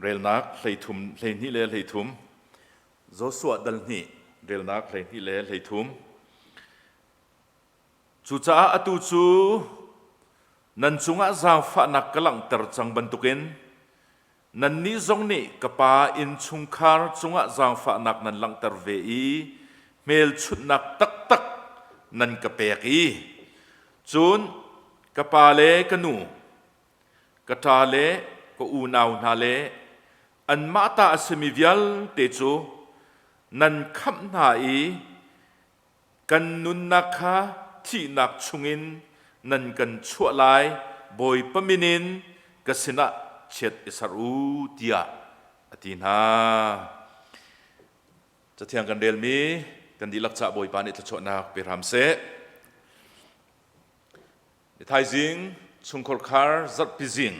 เรลนักเลยทุ่มเลยนี่เลยทุ่มโจสวดดัลนี่เรลนักเลยนี่เลยทุ่มจูจ้าอตุจูนันจุงอาจางฝานักกำลังตรจังบรรทุกินนันนี้จงนี่กป้าอินชุงคาร์จุงอาจางฝานักนันลังตรเวอีเมลชุดนักตักตักนันกเปกีจูนกป้าเล่กนูกตาเล่ก็อูนาวนาเล่อันมาตาสมิวิลเตจูนันคำนาอีกันนุนนักฮะที่นักชุงินนันกันชั่วลายบอยปมินินกสินะเช็ดอิสรูเดียอตินาจะเที่ยงกันเดลมีกันดีลักษะบอยปานิตชนักเปรามเสในไทยจิงชุงคอร์คาร์จัดพิจิง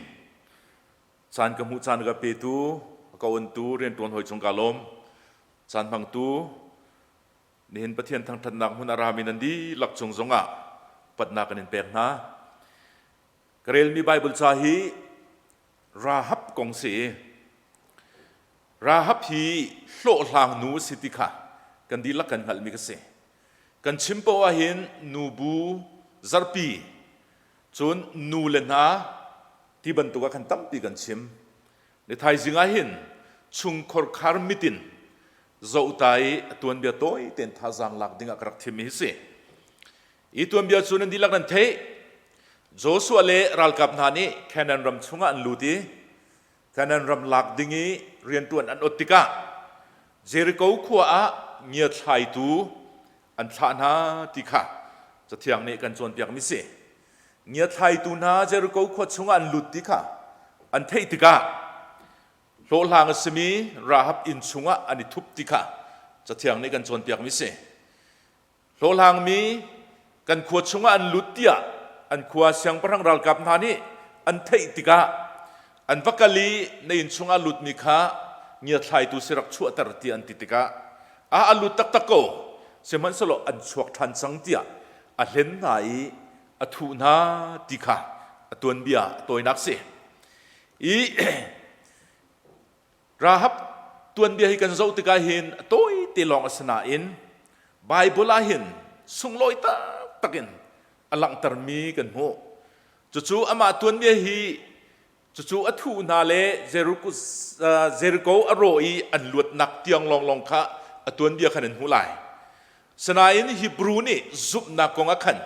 จานกมูจานกับเปตูกวนตูเรียนตัวหอยชงกาลมจานพังตูนี่เห็นประเทศทางถนักมุนารามินันดีหลักชงจงอ่ะปัดนากันเห็นเปรนะกเรลมีไบเบิลซาฮีราฮับกงเสราฮับฮีโลหางนูสิติค่ะกันดีลักกันหัลมิกเสกันชิมปวาเห็นนูบูซาร์ปีจนนูเลนาที่บรรทุกกันตั้มปีกันชิมในไทยจิงอาหินชุงคอร์คาร์มิตินเจ้าไตตัวเบียโต้เต็นท่าจังหลักดิ่งกระทิมิเสอีตัวเบียจุนันดีลักนันเทโจสัวเล่รัลกับนานีแค่นั้นรำชุงอันลูตีแค่นั้นรำหลักดิ่งเรียนตัวอันอติกาเจริโกขัวเงียไทยตูอันท่านาติกาจะเที่ยงนี้กันจนเปียกมิเสเงียไทยตูนาเจริโกขัวชุงอันลูติกาอันเทติกาโลหางสมีราฮับอินชุงอันนี้ทุบติกาจะเที่ยงนี้กันจนเปียกมิเสโลหางมีกันขัวชุงอันลูติยาอันขวาเสียงพระรัลกับนานี่อันเทติกาอันวักลีในอินชุงอาลุดมิคะเงียไทยตุสิรักชั่วตรตีอันติติกาอาลุดตักตะโกเสมันสโลอันชวกทันสังเตียอันเล่นไหนอัทุนาติกาตัวนเบียตัวนักเสอีราฮับตัวนเบียให้กันเจ้าติกาเห็นตัวตีลองอัสนาอินไบเบิลเห็นสุงลอยตักินอลังตรมีกันโหจู่ๆอามาตัวนี้ฮีจู่ๆอัฐุนาเลเจริโกอโรอีอันลวดนักเตียงลองค่ะตัวนี้ขันหูไหลสนายนี้ฮิบรูนี่ซุบนักกองขัน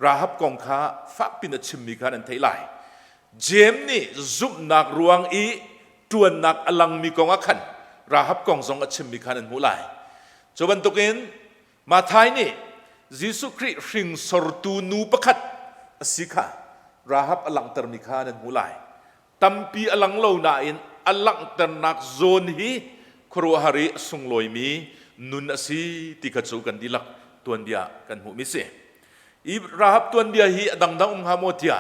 ราฮับกองค่ะฟักปินชิมมีขันเทไหลเจมนี่ซุบนักรวงอีตัวนักอลังมีกองขันราฮับกองทรงชิมมีขันหูไหลจบันตุกินมาไทยนี่ยิสุคริสิงสรตูนูปขัดสิการาฮับอลังตรมิคานันหูไหลตัมปีอลังโลนาอินอลังตรนักโซนฮีครัวฮาริสุงลอยมีนุนอสีติกจูกันดีลักตัวเดียกันหูมิเสอีราฮับตัวเดียฮีดังฮาโมเตีย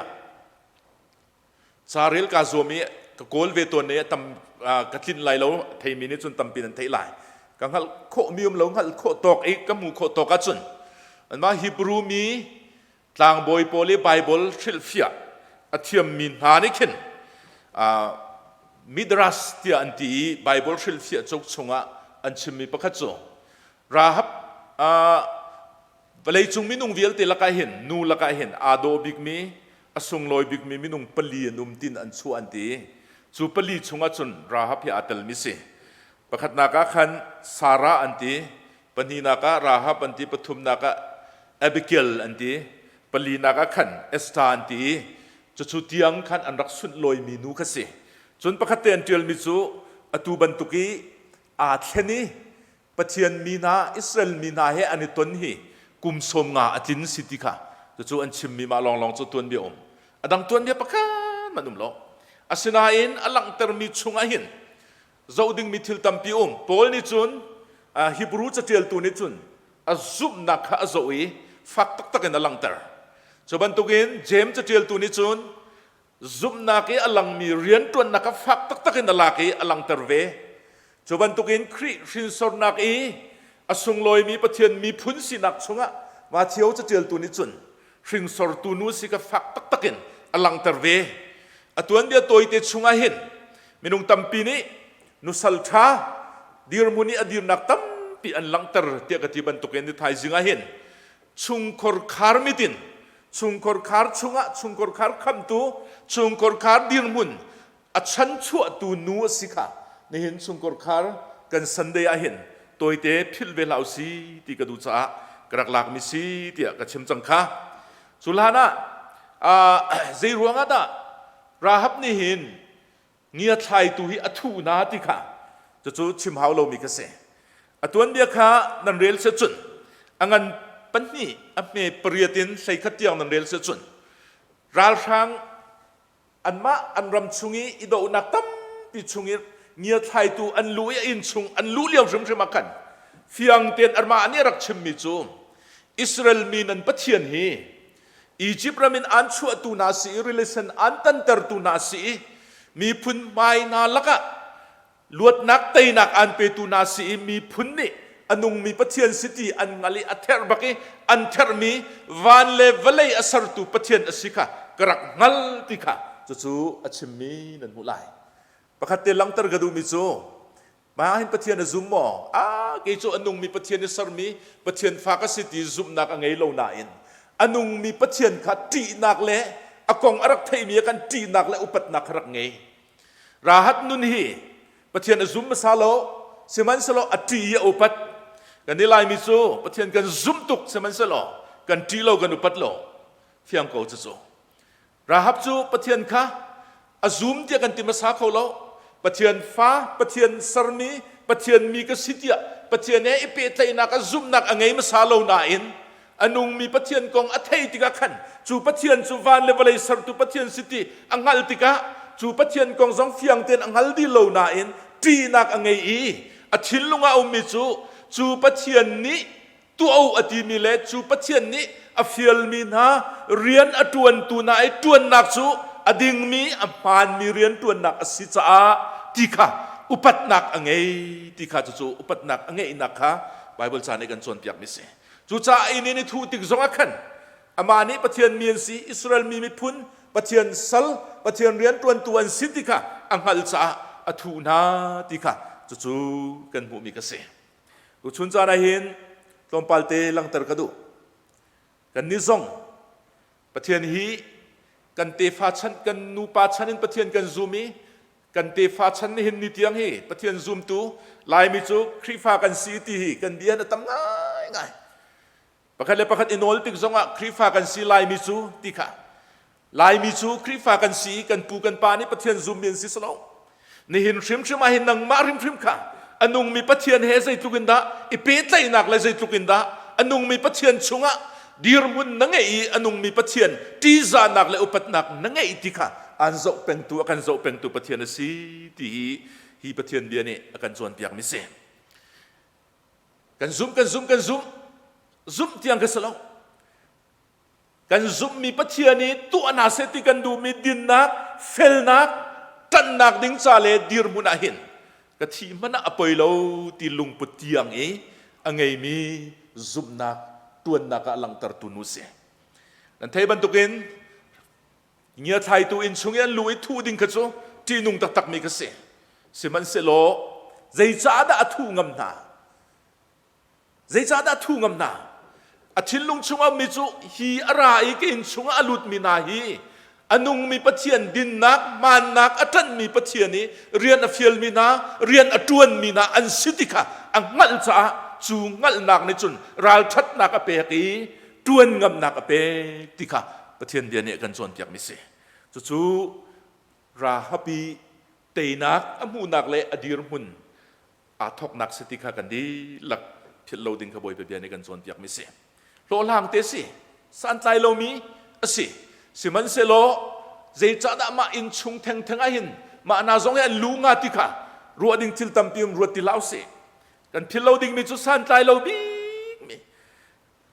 ซาเรลกาโซมีกโกลเวตัวเนี้ยตัมกตินไลโลไทยมินิจุนตัมปีนันไทยไหลกังฮัลโคมิมโลฮัลโคตอกอีกกัมมูโคตอกัจุนอันมาฮิบรูมีต่างบอยโพลีไบเบิลชิลฟิอาอธิมมินหานิคินมิดรัสที่อันที่ไบเบิลชิลฟิอาจกชงอันชิมมีประคัตโจราฮับเวลาจุงมินุงวิลติละกายเห็นนูละกายเห็นอาโดบิกมีอสุงลอยบิกมีมินุงปลีนุมตินอันชัวอันที่จูปลีชงจุนราฮับที่อัตลมิเสประคัตนากาขันสาระอันที่ปนีนาการาฮับอันที่ปฐุมนากาเอบิเกลอันที่ปลีนากาขันเอสตาอันที่จะชุดยังขันอันรักสุดลอยมีนูกสิจนประคัตเตนเจลมิจูอตูบันตุกีอาเทนีปะเทียนมีนาอิสราเอลมีนาเฮอันนี้ต้นฮีกุมสมงาอจินสิติค่ะจะจูอันชิมมีมาลองจุดตัวเดียวอดังตัวเดียวประกันมันนุ่มล้ออาศินาอินอลังเตอร์มีชุงอาหินเจ้าดึงมีทิลตัมปีโพลนิจุนฮิบรูจะเจลตัวนิจุนอาซุบนักฮะโจอีฟักตักกันอลังเตอร์จบันตุกินเจมจะเจลตัวนิจุนซุบนักอลังมีเรียนตัวนักฟักตักกันอลักอลังเตอร์เวจบันตุกินคริสินสรนักอสุงลอยมีปะเทียนมีพุนสินักชงะมาเที่ยวจะเจลตัวนิจุนสิงสรตูนูสิกฟักตักกันอลังเตอร์เวตัวนี้ตัวอิเตชงะเห็น มินุงตัมปีนี้นุสัลชาดีรมุนีอดีรนักตัมปีอันลังเตอร์เตียกติบันตุกเอ็นที่ไทยจิงอาเห็นชุงคอร์คาร์มิตินชุงคอร์คาร์ชุงะชุงคอร์คาร์คำตูชุงคอร์คาร์ดีรมุนอัชันชั่วตูนัวสิค่ะนี่เห็นชุงคอร์คาร์กันสันเดียเห็นตัวเตะพิลเวลาสีที่กระดูจ้ากระลักมิสีที่กระเชมจังค่ะสุลานะใจรวงอ่ะราฮับนี่เห็นเงียไทยตุหิอทูนาติค่ะจะจูชิมหาวโลมิกเสอตัวนี้ค่ะนันเรลเสจุนอังันปันนี่อเมปริยตินใส่ขัดยังนันเรลเสจุนราลช่างอันมาอันรำชุงีอิโดนักตั้มปีชุงีเงียไทยตุอันลุยอินชุงอันลุเลี้ยวชิมชิมากันฟิยังเตียนอันมาอันนี้รักชิมมิจูอิสราเอลมีนันปัจเจียนฮีอียิปต์รามินอันชัวตูนาสีริเลสันอันตันเตอร์ตูนาสีมีพุนไม่นาลักะลวดนักเตยนักอันเปตูนาสีมีพุนนี่อันุงมีปัจเจียนสิติอันงาลีอัเทอร์บักอันเทอร์มีวันเลวเลยอสรตุปัจเจียนอสิกะกรักงัลติกะจู่ๆอัชมีนันมุไลประคัตเตลังเตอร์กระดูมิจูมาเห็นปัจเจียนซุมมอเกจูอันุงมีปัจเจียนสรมีปัจเจียนฟากสิติซุมนักอังเอโลนาอินอันุงมีปัจเจียนขัดตีนักเละอากงอรักไทยมีกันตีนักและอุปัตนักรักไงราหัดนุนฮีปัจเจียนซุมมาซาโลเสมันสโลอตียอุปัตกันนี่ลายมิจูปัจเจียนกันซุมตุกเสมันสโลกันตีโลกันอุปัตโลเที่ยงโกจู่ราหับจูปัจเจียนค่ะอาซุมเดียกันติมาซาเขาโลปัจเจียนฟ้าปัจเจียนสรมีปัจเจียนมีกสิทธิปัจเจียนเอเปไทยนักซุมนักอังไงมาซาโลนาอินอันุงมีปัจเจียนกองอัฐิติกะขันจูปัจเจียนจูวานเลวเลยสรตุปัจเจียนสิทธิอังฮัลติกะจูปัจเจียนกองสองเฟียงเตียนอังฮัลดิโลนาอินตีนักอังไงอีอธิลุงอาอุมิจูปัจเจียนนี้ตัวเอาอธิมิเลจูปัจเจียนนี้อฟิลมีนาเรียนอตวนตูนาไอตวนนักจูอดิงมีอปานมีเรียนตวนนักอสิจ้าติกะอุปัตนักอังไงติกะจู่อุปัตนักอังไงนักค่ะไบเบิลจานในกันส่วนเปียกมิเสจู่จ้าอินนี่ทูติกจงอักันอามานี้ปะเทียนเมียนสีอิสราเอลมีมิพุนปะเทียนซัลปะเทียนเรียนตวนสิติกะอังฮัลจ้าอทูนาติกะจู่กันหูมิกเสกุชุนจานาหินตอมปัลเตลังเตอร์กระดูกันนิซงปะเทียนฮีกันเตฟาชันกันนูปาชันินปะเทียนกันซูมีกันเตฟาชันหินนิตยังฮีปะเทียนซูมตูลายมิจูครีฟากันซีตีฮีกันเดียนตั้มง่ายง่ายประคัตเลประคัตอินโอลติกซงอ่ะครีฟากันซีลายมิจูติค่ะลายมิจูครีฟากันซีกันปูกันปานี่ปะเทียนซูมเมียนซิสโลนี่หินชิมมาหินนังมาริมค่ะอันนุงมีปะเทียนเฮใจตุกินดาอีเปตใจหนักเลยใจตุกินดาอันนุงมีปะเทียนชุงอ่ะดีรมุนนังไงอันนุงมีปะเทียนตีจานักเลยอุปนักนังไงติค่ะอันโจเป็นตัวกันโจเป็นตัวปะเทียนสีที่ฮีปะเทียนเดียนี่อาการส่วนเปียกมิเซกันซุมซุมที่ยังกระสลองกันซุมมีปะเทียนนี้ตัวนาเสติกันดูมีดินนักเฟลนักตันนักดิ้งซาเลดีรมุนอาหินกะทีมันอภัยเราตีลุงปะเทียงอังไงมีซุมนักตัวนักลังตรตุนุเสนั่นเทบันตุกินเงียไทยตัวอินชงยันลุยทูดิ้งกระโจที่นุ่งตักมีกระเสสิมันเสโลใจจ้าดาทูงำนาใจจ้าดาทูงำนาอาทิตย์ลุงชงอามิจูฮีอะไรกินชงอาลุดมีนาฮีอนุงมีปะเทียนดินนักมันนักอัตันมีปะเทียนนี้เรียนอฟิลมีนาเรียนอตวนมีนาอันสิติกะอังงัลจ้าจูงัลนักในจุนราลทัดนักอเปกีตวนงำนักอเปติกะปะเทียนเดียนี่กันส่วนจากมิเสจู่ราฮับีเตนักอมูนักเลอดีรมุนอาทอกนักสติกะกันดีหลักพิลโลดิงขบวยเปียในกันส่วนจากมิเสโลลางเตสิสันใจโลมีสิมันเซโลเจจัดมาอินชุงเทงอาหินมานาจงยันลุงาติกะรัวดิ่งทิลตัมพิมรัวติลาวเสกันพิลโลดิ่งมีจุสันใจโลมี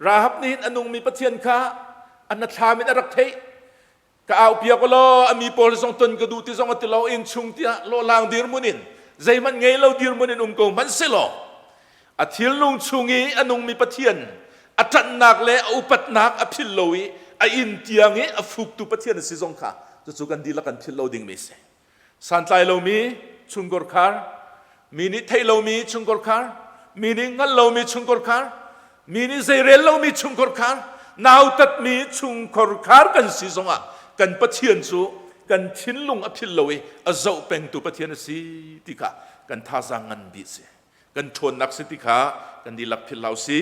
ราฮับนี้อนุงมีปะเทียนค่ะอันนัทามินรักเทกเอาเปียกโลอามีโพลสองตนกระดูที่สองติลาวอินชุงที่โลลางดีรมุนินใจมันไงเราดีรมุนินโกมันเซโลอาทิลลุงชุงีอนุงมีปะเทียนอัตันนักเลอุปัตนักอภิลโลวิอินเตียงอฟุกตุปะเทียนสิจงค่ะจะสุกันดีละกันพิลโลดิ่งมิเส san tlai lo mi chungkor khar mini thei lo mi chungkor khar mini ngal lo mi chungkor khar mini zairel lo mi chungkor khar nau tat mi chungkor khar kan si zonga kan pathian chu kan thinlung a phil loe a zau peng tu pathian si tika kan tha zangan bi se kan thon nak se tika kan di lak phil lau si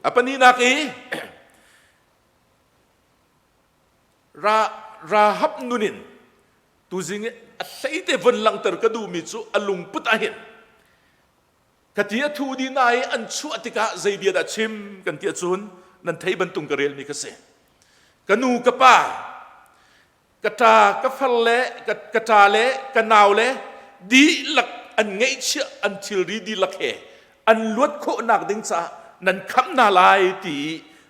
apani nak e ra hap nunin tu jing a seite von lang ter ka du mi chu alung put a hin katia thu di nai an chu atika zaibia da chim kan tia chun nan thei ban tung karel mi ka se kanu ka pa kata ka phal le kata le kanaw le di lak an ngei chia an thil ri di lak he an luat kho nak ding cha nan kham na lai ti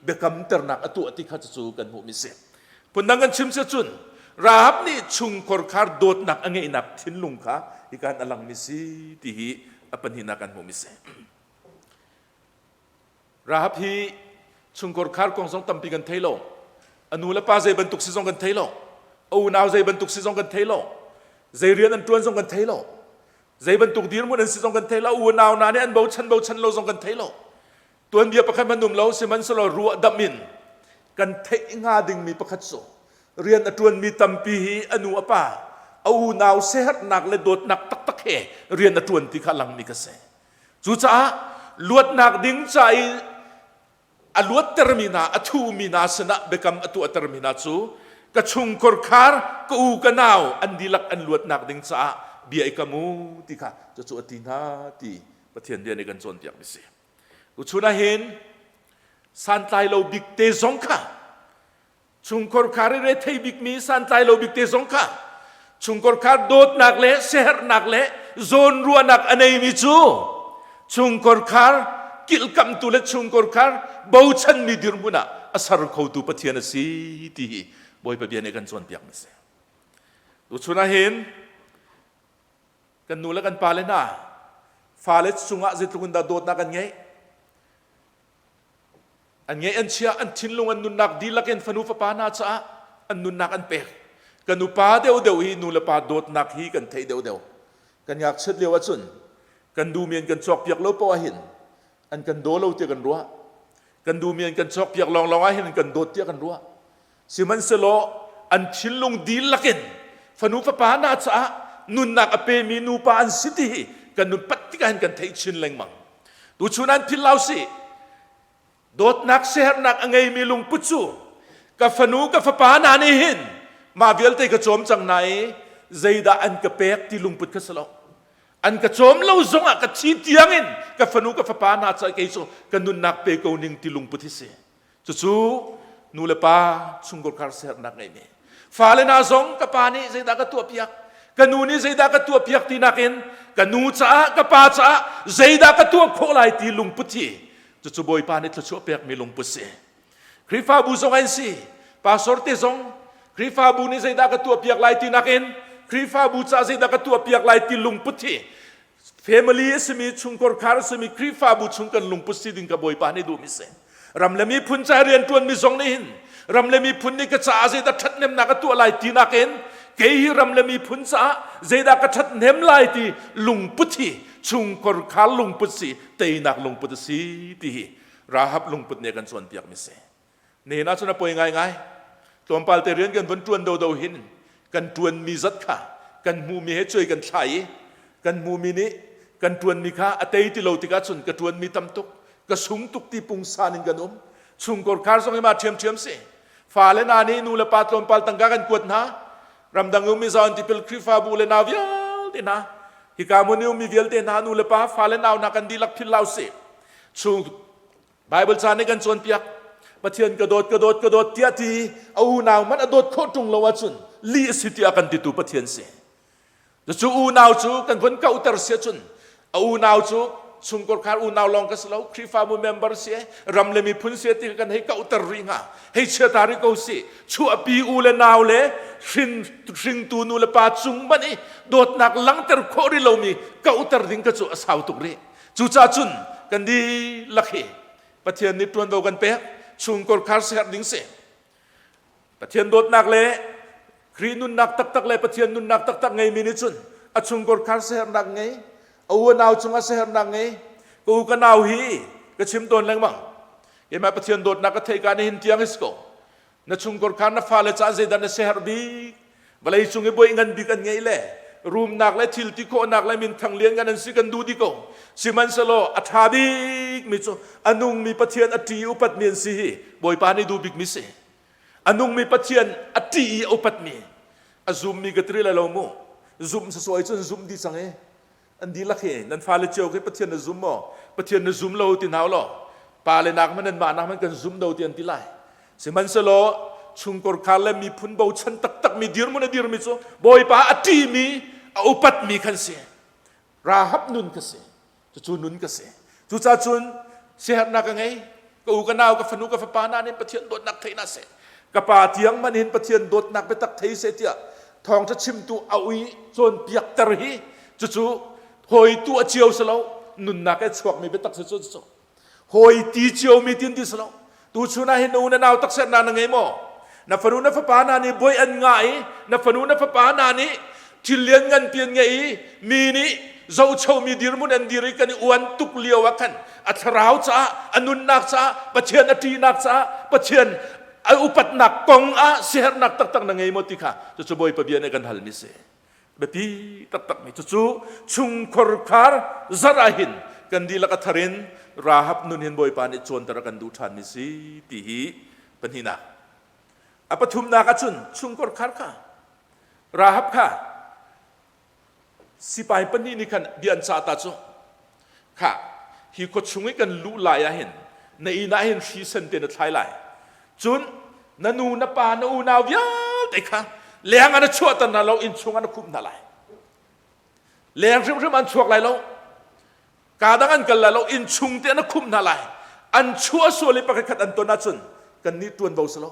bekam ter nak atu atika chu kan mu mi se punang kan chim se chun rahab ni chung kor khar dot nak angei nak thin lung kha ikan alang mi si ti hi apan hinakan mu mi se rahab hi chung kor khar kong song tampi kan thailo anu la pa zai bantuk si song kan thailo au naw zai bantuk si song kan thailo zai rian an tuan song kan thailo zai bantuk dir mun an si song kan thailo u naw na ne an bau chan lo song kan thailo tuan bia pakhan manum lo si man solo ru damin kan thei nga ding mi pakhat so rian atuan mi tampi hi anu apa au naw sehat nak le dot nak tak he rian atuan ti khalang mi ka se chu cha luat nak ding chai aluat termina athu mina sana bekam atu termina chu ka chung kor khar ka u ka naw an dilak an luat nak ding cha bi ai kamu ti kha chu atina ti pathian dia ne kan chon tiak mi se u chuna hin san tlai lo big te zong kha chung kor khar re thei big mi san tlai lo big te zong kha chung kor khar dot nak le seher nak le zon ruwa nak anei mi chu chung kor khar kil kam tu le chung kor khar bau chan mi dir muna asar khau tu pathian si ti boy pa bian kan chon piak mi se u chuna hin kan nu la kan pa le na fa le chunga zitukun da dot na kan ngai an ngai an chia an thinlung an nun nak di laken fanu fa pa na cha an nun nak an pe kanu pa deu hi nu la pa dot nak hi kan thei deu kan yak chet lewa chun kan du mien kan chok piak lo pa hin an kan do lo te kan ruwa kan du mien kan chok piak long a hin kan dot te kan ruwa siman selo an thinlung di laken fanu fa pa na cha nun nak ape mi nu pa an siti kan nun pat ti kan thei chin leng mang tu chunan phil lau si dot nak seher nak angai mi lung putsu ka fanu ka fapa na ni hin ma vial te ka chom chang nai zaida an ka pek ti lung put ka salo an ka chom lo zonga ka chi tiangin ka fanu ka fapa na cha ke so ka nun nak pe ko ning ti lung put hi se chu nu le pa chungor khar seher nak ngai me fa le na zong ka pa ni zaida ka tu piak ka nu ni zaida ka tu piak ti nakin ka nu cha ka pa cha zaida ka tu kho lai ti lung put hi chu boy pa ni tlu pek mi lung put se krifa bu zong an si pa sorte zong krifa bu ni zaida ka tu piak lai ti nakin krifa bu cha zaida ka tu piak lai ti lung put hi family simi chungkor khar simi krifa bu chungkan lung put si ding ka boy pa ni du mi se ramlemi phun cha rian tuan mi zong ni hin ramlemi phun ni ka cha zaida that nem na ka tu lai ti nakin ke hi ramlemi phun cha zaida ka that nem lai ti lung put hi chung kor khal lung put si te nak lung put si ti rahab lung put ne kan chon piak mi se ne na chuna poi ngai tom pal te rian kan von tuan do hin kan tuan mi zat kha kan mu mi he choi kan thai kan mu mi ni kan tuan mi kha atei ti lo ti ka chun ka tuan mi tam tuk ka sung tuk ti pung sanin kan chung kor khar song ma thiam se fa le na ni nu la pa tom pal tang ka kan kuat na ramdang mi zan ti pel krifa bu le na vial te na hikamuni mi vialte na nu le pa fale naw na kan dilak phil lau se chu bible chan ne kan chon piak pathian ka dot tia ti au naw man adot kho tung lo wa chun li city akan ti tu pathian se chu u naw chu kan von ka utar se chun au naw chu chungkor khar u naw long ka slo krifa bu member se ramle mi phun se ti kan hei ka utar ringa hei che tari ko se chu api u le naw le ring tu nu le pa chung bani dot nak lang ter khori lo mi ka utar ring ka chu asau tuk re chu cha chun kan di lakhe pathian ni tuan do kan pe chungkor khar se ding se pathian dot nak le ครีนุนนักตักเลยปะเทียนนุนนักตักไงมินิจุนอชุงกอร์คาร์เซฮนักไงเอาวนเอาจุงอาเซฮนักไงกูกันเอาฮีก็ชิมตัวแรงมั้งยังมาปะเทียนโดดนักก็เทการหินเทียงฮิสโกนัชุงกอร์คาร์นัฟาเลจ้าเจดันเซฮร์บีบลายจุงไอ้บอยเงินบีกันไงเล่รูมนักและทิลติโกนักและมินทังเลี้ยงกันนั่นสิกันดูดิโกสิมันสโลอัฐาบิกมิโซอนุงมีปะเทียนอติอุปัตเมียนสิบอยปานี่ดูบิกมิเซอนุงมีปะเทียนอติอุปัตเมียอซุมมีกระตรีละลโมซุมสวยจนซุมดีสังเออันดีละเคนันฟาเลเจียวแค่ปะเทียนซุมโมปะเทียนซุมเราตินาวล้อปาเลนักมันนันมานักมันกันซุมดาวเตียนติไลสิมันสโลชุงกอร์คาเลมีพุนเบาชันตักมีดีร์มันดีร์มิโซบอยปาอติมีอุปัตมีขันเสราฮับนุนกันเสจูนุนกันเสจูจ่าจุนเสียนักไงก็อุกันเอากับฟนุกับฟปานานี่ปะเทียนโดดนักไทยน่าเสกับป่าเทียงมันเห็นปะเทียนโดดนักไปตักไทยเสียเตียทองจะชิมตัวเอาอีจนเปียกตะรีจู่ๆหอยตัวเจียวสลาวนุนนักไอ้ชวกมีไปตักเสียจู่หอยตีเจียวมีตินที่สลาวตัวชุนาเห็นนูนเอาตักเสียนานไงโมนับฟนุนับฟปานานี่บอยอันง่ายนับฟนุนับฟปานานี่ที่เลี้ยงเงินเปลี่ยนไงมีนี่เจ้าเช่ามีดีรมุนอันดีริกันอวนตุกเลียวกันอัตราวจ้าอนุนนักจ้าปะเชียนอตีนักจ้าปะเชียนอุปัตนักกองเสียนักตักนังไงโมติค่ะจะบ่อยปะเบียนกันฮัลมิเสแบบที่ตักไม่จู่ชุงคอร์คาร์ซาราหินกันดีละกัทรินราฮับนุนเห็นบ่อยปานิจวนตระกันดูทันมิสิตีฮีเป็นหินักอปทุมนักจุนชุงคอร์คาร์ค่ะราฮับค่ะสิไปปนีนี่กันเบียนซาตาจูค่ะฮิโคชุงกันลู่ลายเห็นในอีน่าเห็นชีเซนเตนไทยไลจุนนันูนปานูนาวยัลแต่ค่ะเลี้ยงอันชั่วตันน่ะเราอินชุงอันคุมน่ะไรเลี้ยงริมอันชั่วไรเราการดังอันกันเราอินชุงเตนคุมน่ะไรอันชั่วส่วนลิปะขัดอันตัวน่ะจุนกันนี่ตัวเบาสโล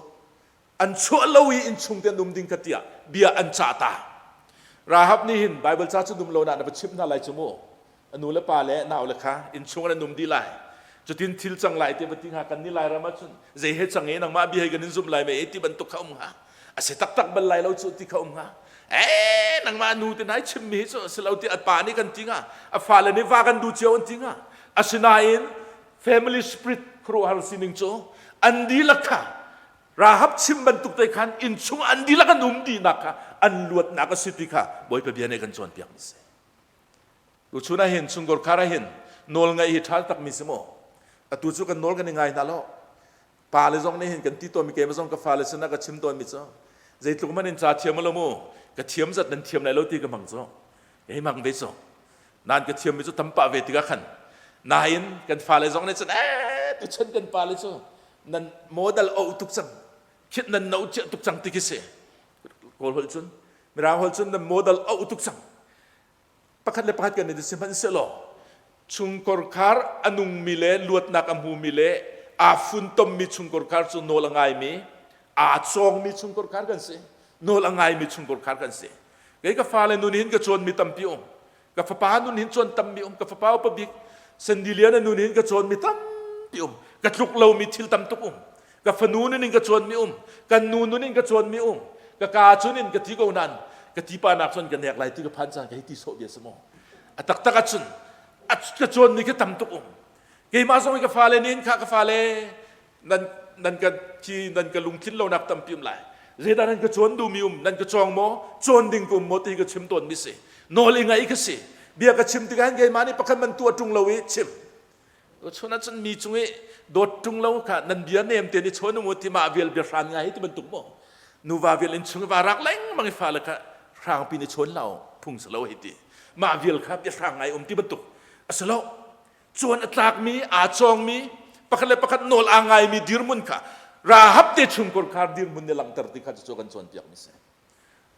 อันชั่วเราอินชุงเตนุ่มดิ่งกัดยาเบียอันซาตาราฮับนี่หินไบเบิลชาชุดุมโลนานับชิมน่าไลจมูกอนุเลปาเลนาวเลค่ะอินชงอันนุ่มดีไลจุดทินทิลจังไลเตปติงหากันนี่ไลรามาชุนเจเหตุจังเงนังมาบีให้กันนินซุมไลเมติบันตุกเขาอุ้งฮะอาศัยตักบันไลเราจุดที่เขาอุ้งฮะนังมานูตินายชิมมีจุดสลาวติอัดปานี่กันจริงอ่ะอัฟาเลนิฟากันดูเจียวจริงอ่ะอาศัยนายน์ family spirit ครัวฮาร์ซินิงโจอันดีละค่ะราฮับชิมบันตุกไตขันอินชุงอันดีละกันนุ่มดีนักค่ะอันลวดนักสิทธิค่ะบ่อยไปเบียนกันจวนเปียกมิเสอุชุนาเห็นชุงกอร์คาราเห็นโนลไงฮิทัลตักมิสโมตุจุกันโนลกันยังไงนั่นล่ะปาเลซองนี่เห็นกันที่ตัวมีเกมซองกับฟาเลสนักชิมตัวมิโซใจตุกมันเห็นจ่าเทียมมาละโมกับเทียมจัดนั้นเทียมในโลตีกับมังโซยังมังเวโซนานกับเทียมมิโซทำปะเวติกะขันนายนกันฟาเลซองนี่จัดตุชันกันปาเลโซนั่นโมเดลเอาตุกจังคิดนั่นเอาเจตุกจังติกิเสโกลฮอลชุนมีรางฮอลชุนนั่นโมเดลเอาตุกจังประคัดเลยประคัดกันในดิสิมันเสลอชุงกอร์คาร์อนุงมิเลลวดนักอัมหูมิเลอาฟุนตมมีชุงกอร์คาร์จุนโนลังไงมีอาจงมีชุงกอร์คาร์กันเสโนลังไงมีชุงกอร์คาร์กันเสไงก็ฟ้าเลยนุนหินก็ชวนมีตัมปิอมกับฟ้านุนหินชวนตัมปิอมกับฟ้าอุปบิกเซนดิเลียนนุนหินก็ชวนมีตัมปิอมกับลุกเรามีทิลตัมตุกกับฟนูนุนินก็ชวนมีกันนูนุนินก็ชวนมีกับกาชุนินกับที่กูนันกับที่ปานักชนกันแหกไหลที่กับพันจังกับที่โซเบียสมองตักตักชุนกับชวนนี่ก็ทำตุกเกี่ยมาส่งกับฟาเลนินข้ากับฟาเลนั่นกับที่นั่นกับลุงคิดเรานักตัมปิมไหลเรื่องนั้นก็ชวนดูมีนั่นก็จองโมชวนดิ่งกุมโมตีก็ชิมตัวมิเสโนลิงไงก็สิเบียก็ชิมที่กันเกี่ยมานี่ประคันมันตัวจุงเราวิชิมชนนั้นฉันมีจุงโดดจุงเราค่ะนั่นเบียเนมเตียนี่ชนมุติมาเวลเบียรานไงที่มันตุกโมนูวาเวลอินชุงวารักเล้งมังฟ้าเลยค่ะรางปีนชนเราพุ่งสลาวหิตีมาเวลครับเบียรางไงที่มันตุกสลาวชวนอัตรากมีอาจองมีประคันเลยประคันโนลอ่างไงมีดิรมุนค่ะราฮับเตชุงกอร์คาร์ดิรมุนเนลังตรติค่ะจะโจกันชวนเปียกมิเส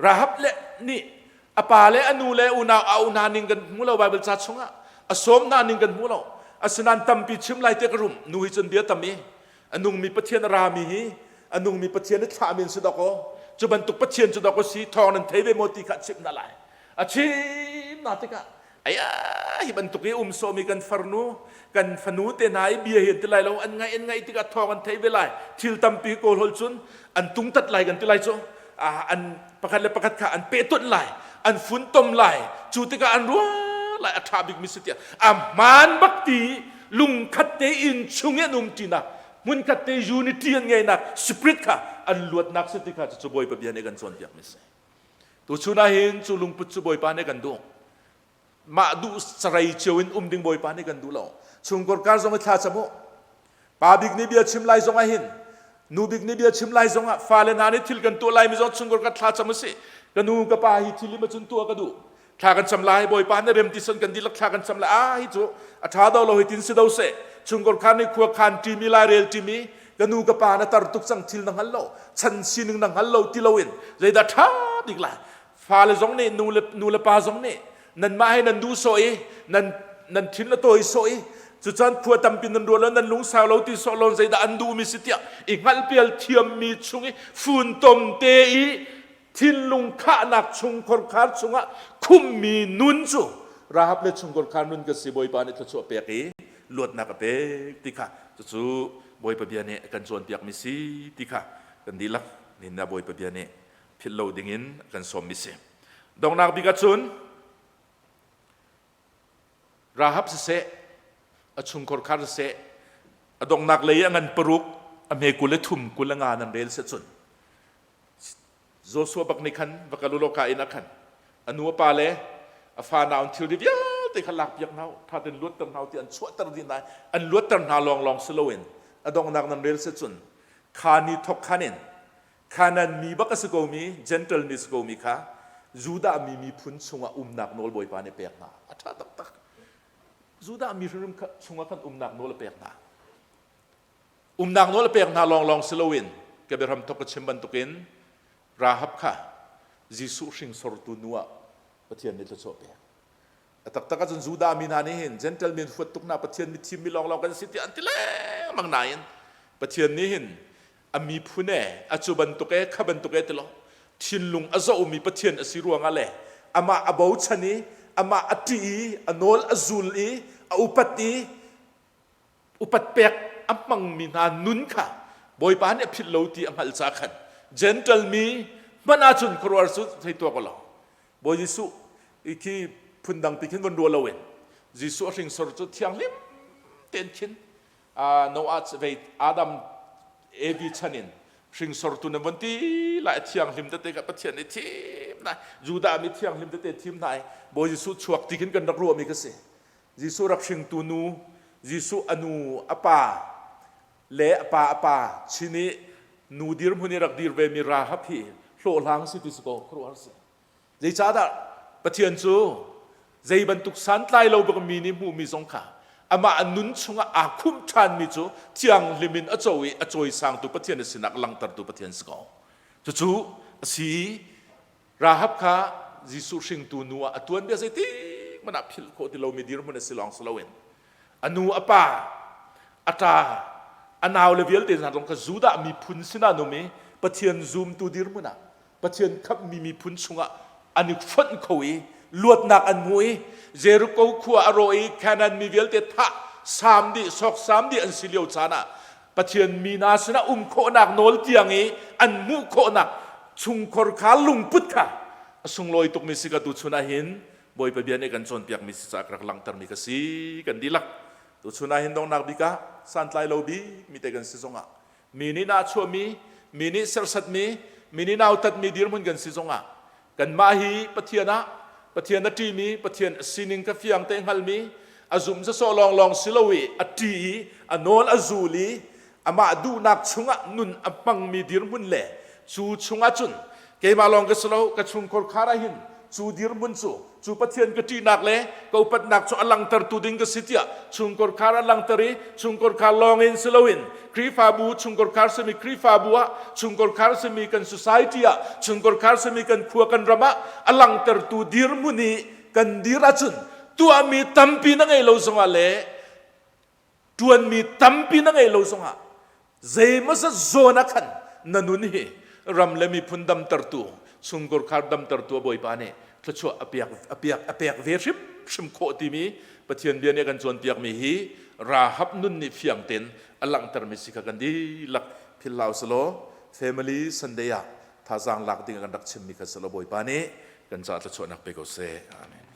ราฮับเละนี่อปาเลอนูเลอุนาเอานานิงกันมูลเอาไบเบิลจัดชงอ่ะอสมนานิงกันมูลเอาอสนันตัมปีชิมไลเตกรุมนูฮิจนเบียตัมมีอนุงมีปะเทียนรามีอนุงมีปะเทียนนิทามินสุดอกจุบันตุกปะเทียนสุดอกสีทองนั้นเทเวโมติขัดชิมนั่นแหละอาชิมนาติกะไอ้ฮิบันตุกนี้โซมีกันฟนูเตนายเบียเห็นติไลเราอันไงติกะทองกันเทเวไลทิลตัมปีโกลฮอลซุนอันตุงตัดไลกันติไลโจ อันประคัดและประคัดขาอันเปตุนไหลอันฝุ่นต้มไหลจูติกาอันรัวไหลอัฐาบิกมิสเตียมันบักตีลุงขัดเตอินชุงเงนุมตีนักมุนขัดเตยูนิตี้ไงนักสปริตค่ะอันลวดนักสติค่ะจะบอยปะเบียนกันส่วนเดียกมิสตัวชุนาหินจูลุงปุจจุบอยปานกันดวงมาดูสไลเชียวอินดิ่งบอยปานกันดูเราชุงกอร์การทรงท้าจมูกปาบิกนิเบียชิมไลทรงหินนูบิกนิเบียชิมไลทรงฟาเลนานิทิลกันตัวไลมิจงชุงกอร์การท้าจมูกสิกันนูกับปาฮิทิลิมาจุนตัวกันดูท้ากันจำไลบอยปานเริ่มที่สันกันดีลักท้ากันจำไลฮิจูอัฐาดาวโลหิตินสิดาวเสชุงกอร์การนี่ขวบขันทีมีลายเรลทีมีกันนูกับปานาตารุตุกสังทิลนังฮัลโลชันซีนึงนังฮัลโลติลาวินใจดัดท้าดิกไลฟาเลซงนี่นูเลปาซงนี่นั่นมาให้นั่นดูโซยนั่นทิ้งละตัวโซยจุดจันขวดตำปินนันรัวแล้วนั่นลุงสาวเราที่โซลอนใจดาอันดูมิสิเตียอีกฮัลเปียลเทียมมีชุงฝุ่นตมเตอีทิ้งลุงข้านักชุงคนขาดชุงคุมมีนุนจูราฮับเลชุงคนขาดนุนก็สิบอยปานิทัศน์เปียกีลวดนักเปกติค่ะจู่บอยปะเบียเนี่ยกันส่วนเปียกมิสิติค่ะกันดีลักนี่นะบอยปะเบียเนี่ยพิลโลดิ่งินกันสมมิสิดองนักบิกัดซุนราฮับเสะอชุงคอร์คาร์เสะอดองนักเลยงันปรุกอเมกุเลทุมกุลงานันเรลเสซุนโจสัวบักนิคันบักลุโลกาอินักขันอนัวปาเลอฟานาอันทิวดิบยาติขลักยักนาถ้าเป็นลวดตันนาที่อันสวดตันดินได้อันลวดตันนาลองสโลเวนอดองนักนันเรลเสซุนขานีทอกขานินขานันมีบักสโกมีเจนเทลมีสโกมีค่ะจูดามีพุนสุงะนักโนลบอยปาเนเปียกนาอัฐาตักจูดามีรุ่มสุงะขันนักโนลเปียกนานักโนลเปียกนาลองสโลวินเก็บไปทำทกชิมบันตุกินราฮับค่ะจิสุชิงสรตุนัวปะเทียนนิทโซเปียตักจนจูดามีนานี่เห็นเจนเทลมีฟุตตุกนาปะเทียนมีทีมมีลองกันสิทธิอันติเล่มังนายนปะเทียนนี่เห็นมีผู้เน่อจุบันตุกขบันตุกติโลทินลุงอาจจะมีปะเทียนอสิรวงอะไรอามาอบาวชนีอามาอตีอนอลอซูลีอุปัตเปกอัมมังมีนานุนค่ะบอยปานเนี่ยพิลโลตีอังฮัลซาขันเจนเทลมีมันอาจุนครัวสุดให้ตัวก็เราบอยยิสุอีกที่พุ่นดังปีขึ้นบนรัวเราเองยิสุสิ่งสรุปที่ยังลิมเต็นขินโนอาจเวทอาดัมเอวิชันินสิ่งสรุปในวันที่หลายที่ยังลิมแต่กับประเทศในทีมนะยูดามีที่ยังลิมแต่ทีมไหนบอยยิสุชวกที่ขึ้นกันรักรัวมีก็สิยิสุรักสิ่งตูนูยิสุอนูอปาเละอปาชินีนูดีร์มุนีรักดีร์เวมีราฮับพีโลลังสิติสโกครัวสิใจจ้าดาปะเทียนจูใจบรรทุกสันไลเราบอกมีนิมูมีสงขาอามาอันนุนชงอาคุมชันมีจูที่ยังลิมินอจอยสังตุปะเทียนสินักลังตัดตุปะเทียนสโกจู่สิราฮับค่ะจิสุชิงตูนัวตัวนี้สิติมันอภิลโคติเรามีดีร์มุนีสิลองสลาเวนอนูอปาอัตาอันเอาเลเวลเดินทางตรงกับจูดามีพุนสินาโนมีปะเทียนซูมตูดีร์มุนะปะเทียนขับมีพุนชงอันนี้ฟันเขาอีลวดนักอันมวยเจรุโกขัวอร่อยแค่นั้นมีเวลเตท่าสามดีสอกสามดีอันสิเลียวชานะปะเทียนมีนาสนะโคนักโนลเตียงอีอันมุโคนักชุงคอร์ขาลุงพุทธะสุงลอยตุกมิสิกาตุชุนาหินบอยไปเบียนกันจนเปียกมิสิจากรักลังตรมิกสีกันดีลักตุชุนาหินดองนักบิกาสันไลโลบีมีแต่กันสิจงะมีนี่นาชัวมีนี่เซลสัตมีนี่นาอุตัดมีดีร์มุนกันสิจงะกันมาฮีปะเทียนตีมีปะเทียนสินิงกะฟิยังเตงฮัลมีอาจุมจะโซลองสิลวีอตีอโนลอจูลีอามาดูนักชุงะนุนอัปังมีดีร์มุนเล่จูชุงะจุนเกมาลองกะสโลกะชุงคอลคาราหินจูดีร์มุนจูปะเทียนกะตีนักเล่ก็อุปัดนักจูอลังตรตูดิงกะสิทยาชุงคอลคาราลังตรีชุงคอลคาลองอินสิลวินครีฟาบูชุงคอลคาร์สมีครีฟาบัวชุงคอลคาร์สมีกันสุสัยตี้ชุงคอลคาร์สมีกันขัวกันรำะอลังตรตูดีร์มุนีกันดีราจุนตัวมีตั้มปีนังไงเราสงะเล่ตัวมีตั้มปีนังไงเราสงะเจมัสโซนักันนันุนีรำเลมีพุนดัมตรตูชุงคอลคาร์ดัมตรตูบ่อยปานีทชัวอเปียกเวชิมโคติมีปะเทียนเบียนกันจวนเปียกมีฮีราฮับนุนนิฟิยังเต็นอลังตรมิสิกกันดีลักพิลลาวสโลเฟมิลีสันเดีย ท่าจางหลักดิ่งกันดักชิมมีกันสลบอยปานี้กันจะชวนนักเปกเซอาเมน